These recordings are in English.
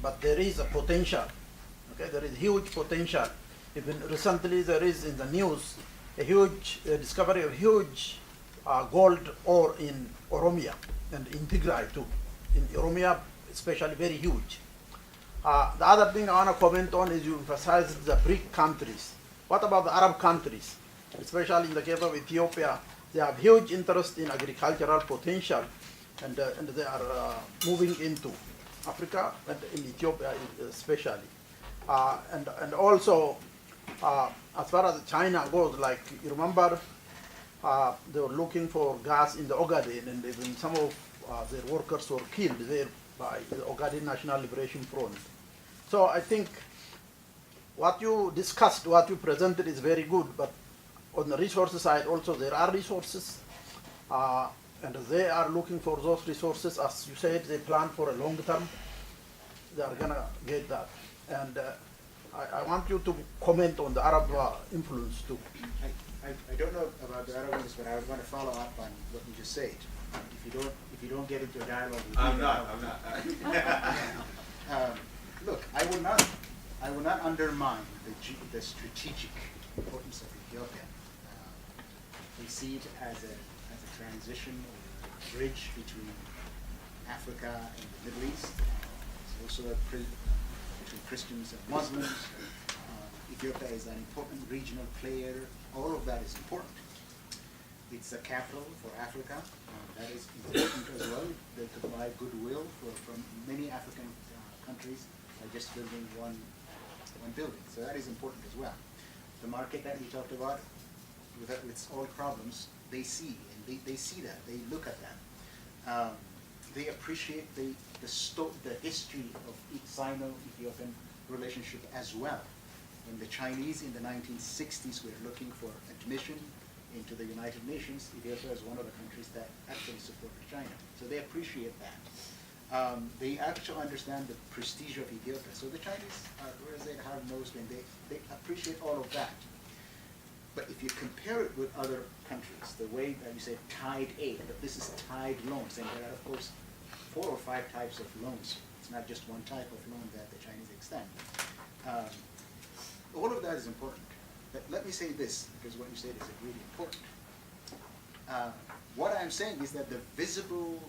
but there is a potential. Okay, there is huge potential. Even recently, there is in the news a huge discovery of huge gold ore in Oromia and in Tigray too. In Oromia, especially very huge. The other thing I want to comment on is you emphasized the BRIC countries. What about the Arab countries? Especially in the case of Ethiopia, they have huge interest in agricultural potential, and they are moving into Africa and in Ethiopia especially. And also, as far as China goes, like you remember, they were looking for gas in the Ogaden, and even some of their workers were killed there by the Ogaden National Liberation Front. So I think what you discussed, what you presented is very good, but on the resources side also there are resources, and they are looking for those resources. As you said, they plan for a long term. They are gonna get that. And I want you to comment on the Arab influence too. I don't know about the Arab influence, but I want to follow up on what you just said. If you don't get into a dialogue with I'm not. Look, I will not undermine the strategic importance of Ethiopia. We see it as a transition or a bridge between Africa and the Middle East. It's also a between Christians and Muslims. Ethiopia is an important regional player. All of that is important. It's a capital for Africa. That is important as well. They provide goodwill from many African countries by just building one building. So that is important as well. The market that we talked about, with its all problems, they see, and they see that. They look at that. They appreciate the history of Sino-Ethiopian relationship as well. When the Chinese in the 1960s were looking for admission into the United Nations, Ethiopia is one of the countries that actually supported China. So they appreciate that. They actually understand the prestige of Ethiopia. So the Chinese are, hard-nosed, and they appreciate all of that. But if you compare it with other countries, the way that you say tied aid, but this is tied loans, and there are, of course, 4 or 5 types of loans. It's not just one type of loan that the Chinese extend. All of that is important. But let me say this, because what you said is really important. What I'm saying is that the visible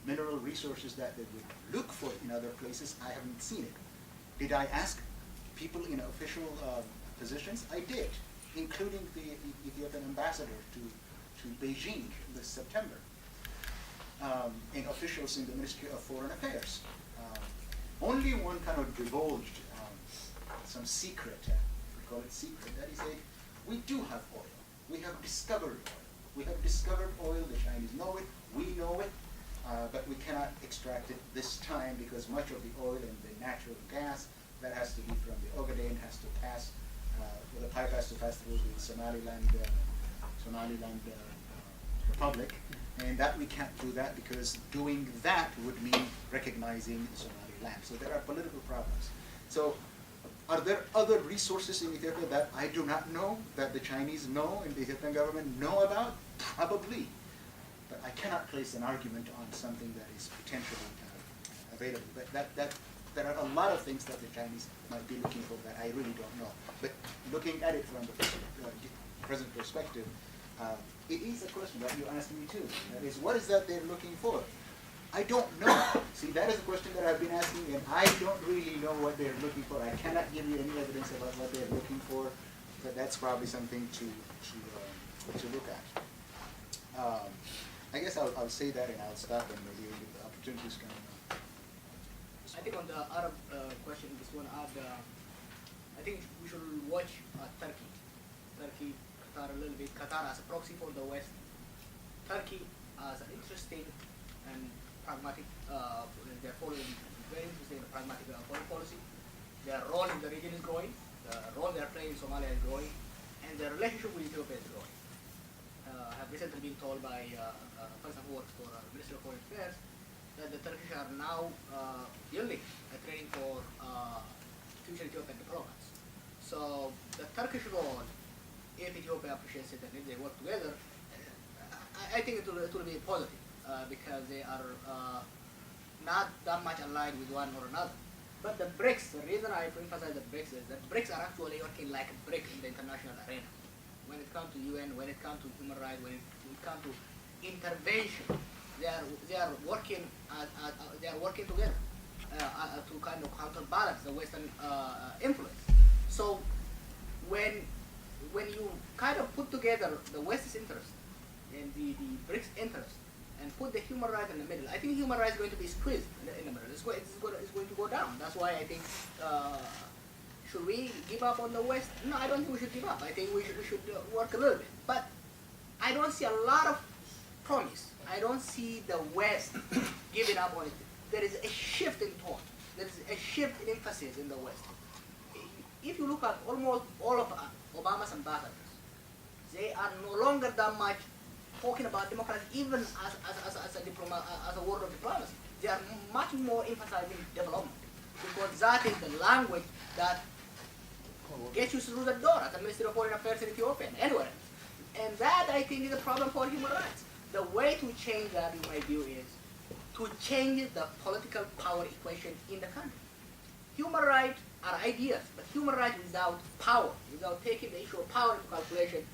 mineral resources that they would look for in other places, I haven't seen it. Did I ask people in official positions? I did, including the Ethiopian ambassador to Beijing this September, and officials in the Ministry of Foreign Affairs. Only one kind of divulged some secret, we call it secret, that is we do have oil. We have discovered oil. We have discovered oil, the Chinese know it, we know it, but we cannot extract it this time because much of the oil and the natural gas that has to be from the Ogaden has to pass, the pipe has to pass through the Somaliland Republic, and that we can't do that because doing that would mean recognizing Somaliland. So there are political problems. So are there other resources in Ethiopia that I do not know, that the Chinese know and the Ethiopian government know about? Probably. But I cannot place an argument on something that is potentially available. But there are a lot of things that the Chinese might be looking for that I really don't know. But looking at it from the present perspective, it is a question that you asked me too. That is, what is that they're looking for? I don't know. See, that is a question that I've been asking, and I don't really know what they're looking for. I cannot give you any evidence about what they're looking for, but that's probably something to look at. I guess I'll say that, and I'll stop, and maybe the opportunities come. I think on the Arab question, this one, I think we should watch Turkey, Qatar a little bit. Qatar as a proxy for the West. Turkey as an interesting and pragmatic, they're following very interesting and pragmatic foreign policy. Their role in the region is growing. The role they're playing in Somalia is growing, and their relationship with Ethiopia is growing. I have recently been told by a person who works for the Ministry of Foreign Affairs that the Turkish are now building a training for future Ethiopian diplomats. So the Turkish role, if Ethiopia appreciates it and if they work together, I think it will be positive because they are not that much aligned with one or another. But the BRICS, the reason I emphasize the BRICS is that BRICS are actually working like a brick in the international arena. When it comes to UN, when it comes to human rights, when it comes to intervention, they are working together to kind of counterbalance the Western influence. So when you kind of put together the West's interest and the BRICS interest and put the human rights in the middle, I think human rights is going to be squeezed in the middle. It's going to go down. That's why I think, should we give up on the West? No, I don't think we should give up. I think we should work a little bit. But I don't see a lot of promise. I don't see the West giving up on it. There is a shift in tone. There is a shift in emphasis in the West. If you look at almost all of Obama's ambassadors, they are no longer that much talking about democracy, even as a word of diplomacy. They are much more emphasizing development, because that is the language that gets you through the door at the Ministry of Foreign Affairs in Ethiopia and anywhere else. And that, I think, is a problem for human rights. The way to change that, in my view, is to change the political power equation in the country. Human rights are ideas, but human rights without power, without taking the issue of power into calculation,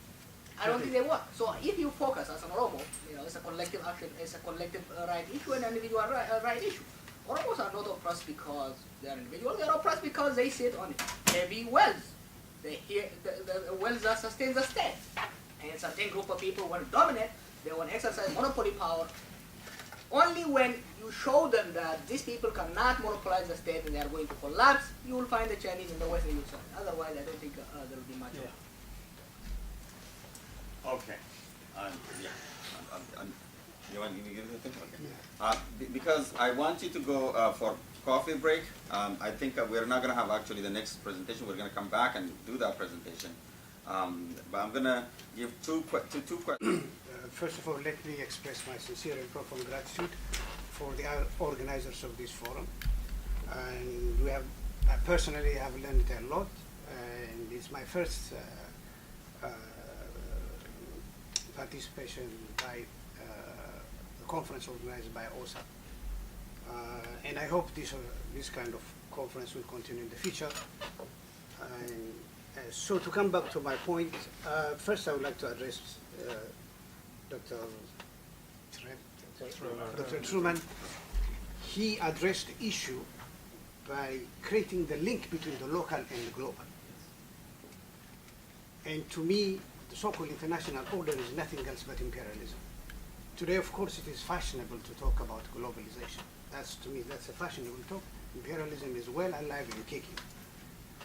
I don't think they work. So if you focus as an Oromo, it's a collective action, it's a collective right issue and an individual right issue. Oromos are not oppressed because they are individuals, they are oppressed because they sit on heavy wealth. The wealth that sustains the state. And a certain group of people want to dominate, they want to exercise monopoly power. Only when you show them that these people cannot monopolize the state and they are going to collapse, you will find the Chinese in the West and you will solve it. Otherwise, I don't think there will be much. Yeah. Okay. You want me to give it a thing? Okay. Because I want you to go for coffee break. I think we're not going to have actually the next presentation. We're going to come back and do that presentation. But I'm going to give two questions. First of all, let me express my sincere and profound gratitude for the organizers of this forum. And I personally have learned a lot, and it's my first participation by a conference organized by OSA. And I hope this kind of conference will continue in the future. So to come back to my point, first I would like to address Dr. Truman. He addressed the issue by creating the link between the local and the global. And to me, the so-called international order is nothing else but imperialism. Today, of course, it is fashionable to talk about globalization. To me, that's a fashionable talk. Imperialism is well alive and kicking.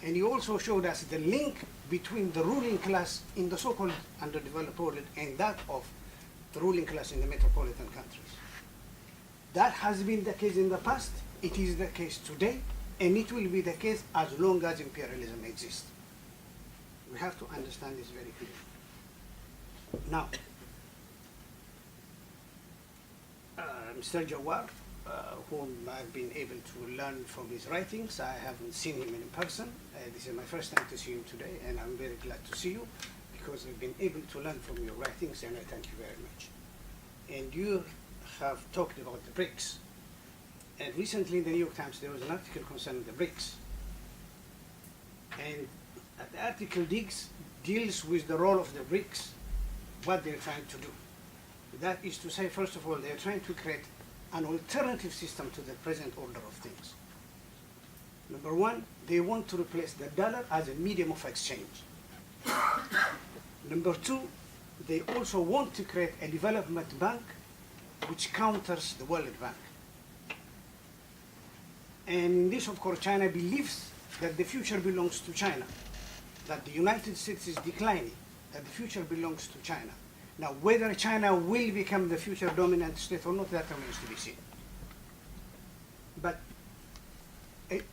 And he also showed us the link between the ruling class in the so-called underdeveloped world and that of the ruling class in the metropolitan countries. That has been the case in the past, it is the case today, and it will be the case as long as imperialism exists. We have to understand this very clearly. Now, Mr. Jawar, whom I've been able to learn from his writings, I haven't seen him in person. This is my first time to see him today, and I'm very glad to see you because I've been able to learn from your writings, and I thank you very much. And you have talked about the BRICS. And recently in the New York Times, there was an article concerning the BRICS. And the article deals with the role of the BRICS, what they're trying to do. That is to say, first of all, they're trying to create an alternative system to the present order of things. Number one, they want to replace the dollar as a medium of exchange. Number two, they also want to create a development bank which counters the World Bank. And in this, of course, China believes that the future belongs to China, that the United States is declining, that the future belongs to China. Now, whether China will become the future dominant state or not, that remains to be seen. But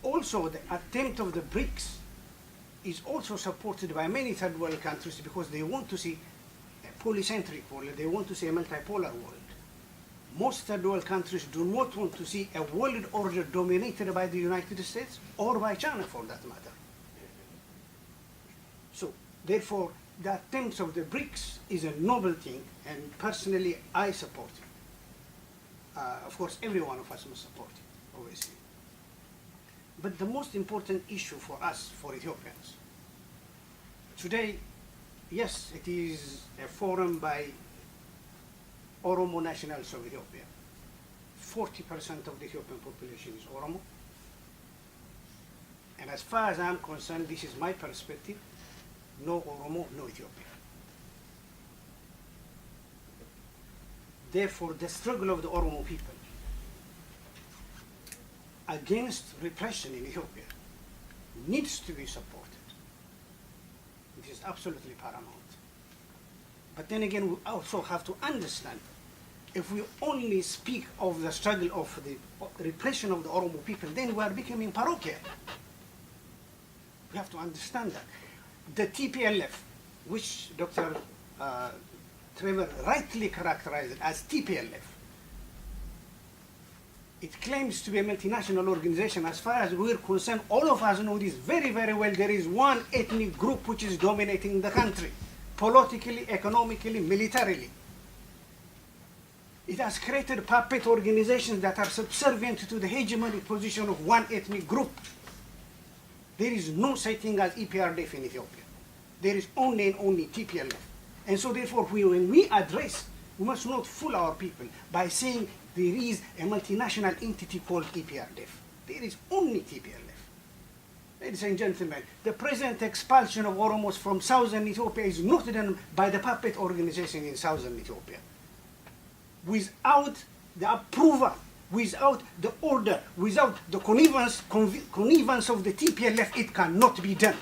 also the attempt of the BRICS is also supported by many third world countries because they want to see a polycentric world, they want to see a multipolar world. Most third world countries do not want to see a world order dominated by the United States or by China for that matter. So, therefore, the attempts of the BRICS is a noble thing, and personally I support it. Of course, every one of us must support it, obviously. But the most important issue for us, for Ethiopians, today, yes, it is a forum by Oromo nationals of Ethiopia. 40% of the Ethiopian population is Oromo. And as far as I'm concerned, this is my perspective, no Oromo, no Ethiopia. Therefore, the struggle of the Oromo people against repression in Ethiopia needs to be supported. It is absolutely paramount. But then again, we also have to understand, if we only speak of the struggle of the repression of the Oromo people, then we are becoming parochial. We have to understand that. The TPLF, which Dr. Trevor rightly characterized as TPLF, it claims to be a multinational organization. As far as we're concerned, all of us know this very, very well. There is one ethnic group which is dominating the country, politically, economically, militarily. It has created puppet organizations that are subservient to the hegemonic position of one ethnic group. There is no such thing as EPRDF in Ethiopia. There is only and only TPLF. And so therefore, when we address, we must not fool our people by saying there is a multinational entity called EPRDF. There is only TPLF. Ladies and gentlemen, the present expulsion of Oromos from southern Ethiopia is not done by the puppet organization in southern Ethiopia. Without the approval, without the order, without the connivance of the TPLF, it cannot be done.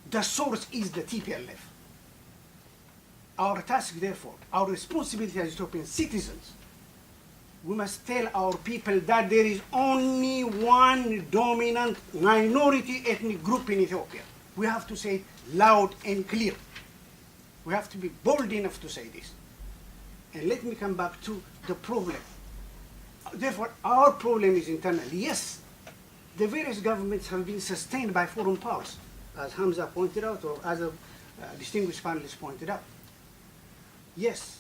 The source is the TPLF. Our task, therefore, our responsibility as Ethiopian citizens, we must tell our people that there is only one dominant minority ethnic group in Ethiopia. We have to say it loud and clear. We have to be bold enough to say this. And let me come back to the problem. Therefore, our problem is internal. Yes, the various governments have been sustained by foreign powers, as Hamza pointed out, or as a distinguished panelist pointed out. Yes,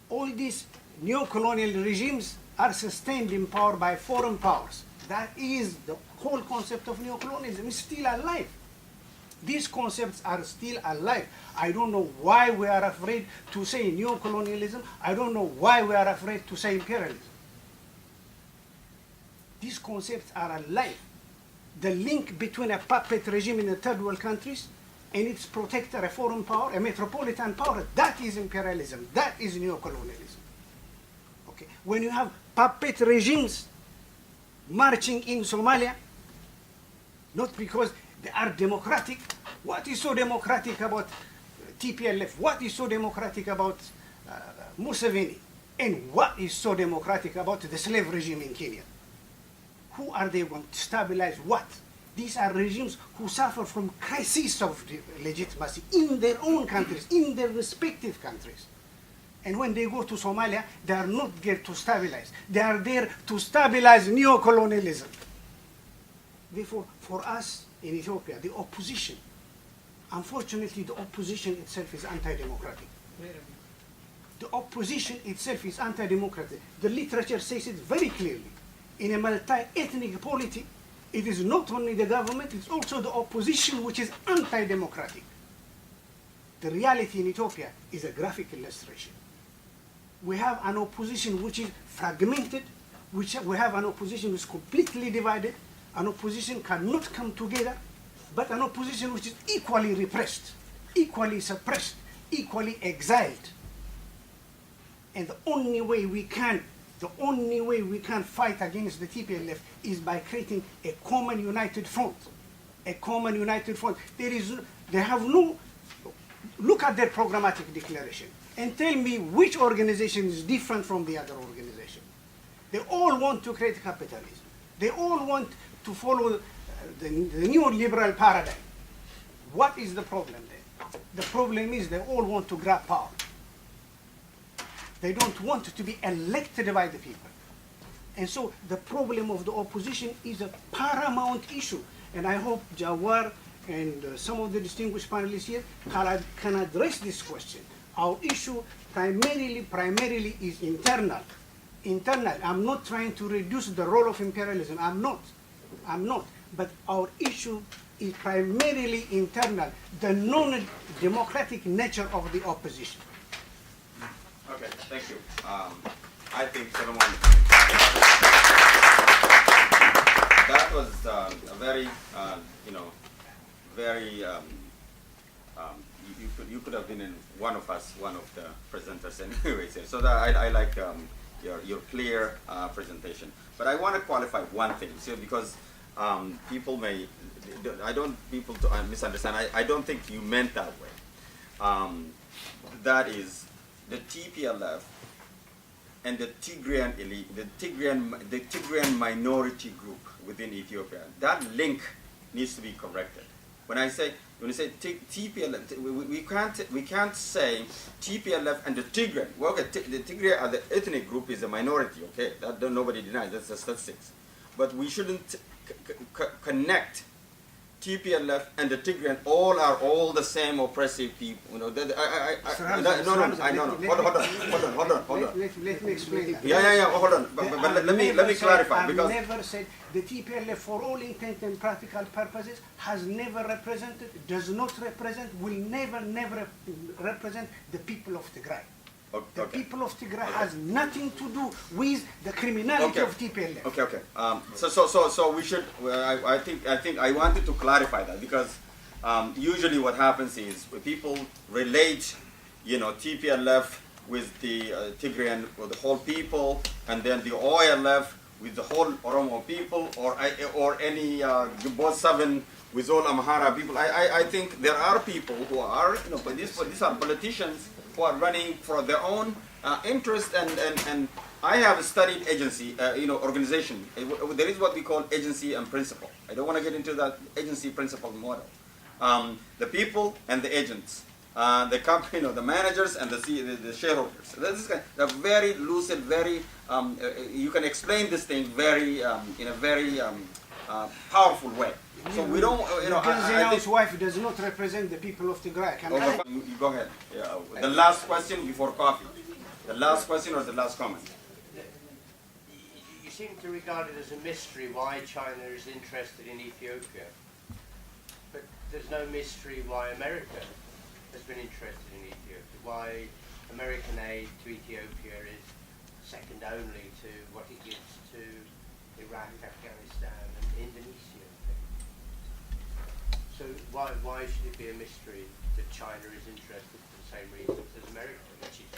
all these neo-colonial regimes are sustained in power by foreign powers. That is the whole concept of neo-colonialism is still alive. These concepts are still alive. I don't know why we are afraid to say neo-colonialism. I don't know why we are afraid to say imperialism. These concepts are alive. The link between a puppet regime in the third world countries and its protector, a foreign power, a metropolitan power, that is imperialism. That is neo-colonialism. Okay. When you have puppet regimes marching in Somalia, not because they are democratic. What is so democratic about TPLF? What is so democratic about Museveni? And what is so democratic about the slave regime in Kenya? Who are they going to stabilize what? These are regimes who suffer from crisis of legitimacy in their own countries, in their respective countries. And when they go to Somalia, they are not there to stabilize. They are there to stabilize neo-colonialism. Therefore, for us in Ethiopia, the opposition, unfortunately, the opposition itself is anti-democratic. The opposition itself is anti-democratic. The literature says it very clearly. In a multi-ethnic polity, it is not only the government, it's also the opposition which is anti-democratic. The reality in Ethiopia is a graphic illustration. We have an opposition which is fragmented, we have an opposition which is completely divided, an opposition cannot come together, but an opposition which is equally repressed, equally suppressed, equally exiled. And the only way we can fight against the TPLF is by creating a common united front. A common united front. They have no, look at their programmatic declaration and tell me which organization is different from the other organization. They all want to create capitalism. They all want to follow the neoliberal paradigm. What is the problem there? The problem is they all want to grab power. They don't want to be elected by the people. And so the problem of the opposition is a paramount issue. And I hope Jawar and some of the distinguished panelists here can address this question. Our issue primarily is internal. Internal. I'm not trying to reduce the role of imperialism. I'm not. I'm not. But our issue is primarily internal, the non-democratic nature of the opposition. Okay, thank you. I think Solomon, that was a very, very. You could have been in one of the presenters anyways. So that I like your clear presentation. But I want to qualify one thing, because people may, people to misunderstand. I don't think you meant that way. That is the TPLF and the Tigrayan elite, the Tigrayan minority group within Ethiopia. That link needs to be corrected. When you say TPLF, we can't say TPLF and the Tigray. Well, okay, the Tigray as the ethnic group is a minority. Okay, that nobody denies. That's the statistics. But we shouldn't connect TPLF and the Tigrayan all the same oppressive people. No. Hold on. Let me explain that. Yeah. Hold on. But let me clarify, because I've never said the TPLF, for all intent and practical purposes, has never represented, does not represent, will never represent the people of Tigray. The people of Tigray has nothing to do with the criminality of TPLF. Okay. So we should. I think I wanted to clarify that, because usually what happens is people relate, TPLF with the Tigrayan, or the whole people, and then the OLF with the whole Oromo people, or any both seven with all Amhara people. I think there are people who are, but these are politicians who are running for their own interest, and I have studied agency, organization. There is what we call agency and principle. I don't want to get into that agency principle model. The people and the agents, the company, the managers and the shareholders. This is a very lucid, very you can explain this thing very in a very powerful way. So we don't, Genziano's wife does not represent the people of Tigray. You go ahead. Yeah. The last question before coffee. The last question or the last comment? You seem to regard it as a mystery why China is interested in Ethiopia. But there's no mystery why America has been interested in Ethiopia, why American aid to Ethiopia is second only to what it gives to Iraq, Afghanistan and Indonesia. So why should it be a mystery that China is interested for the same reasons as America, which is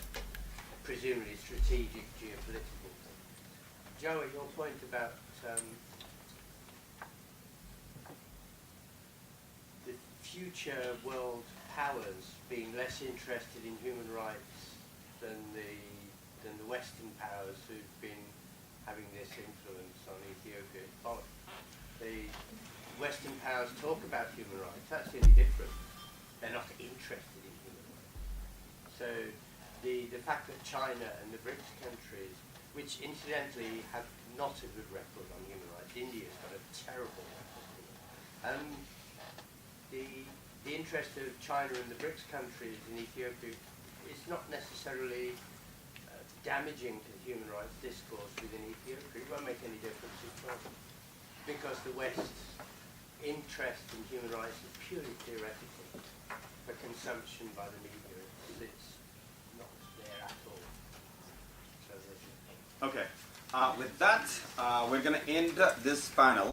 presumably strategic, geopolitical? Joey, your point about the future world powers being less interested in human rights than the Western powers who've been having this influence on Ethiopia is bollocks. The Western powers talk about human rights. That's really different. They're not interested in human rights. So the fact that China and the BRICS countries, which incidentally have not a good record on human rights, India's got a terrible record. The interest of China and the BRICS countries in Ethiopia is not necessarily damaging to human rights discourse within Ethiopia. It won't make any difference at all, because the West's interest in human rights is purely theoretical for consumption by the media. It's not there at all. So okay. With that, we're going to end this panel.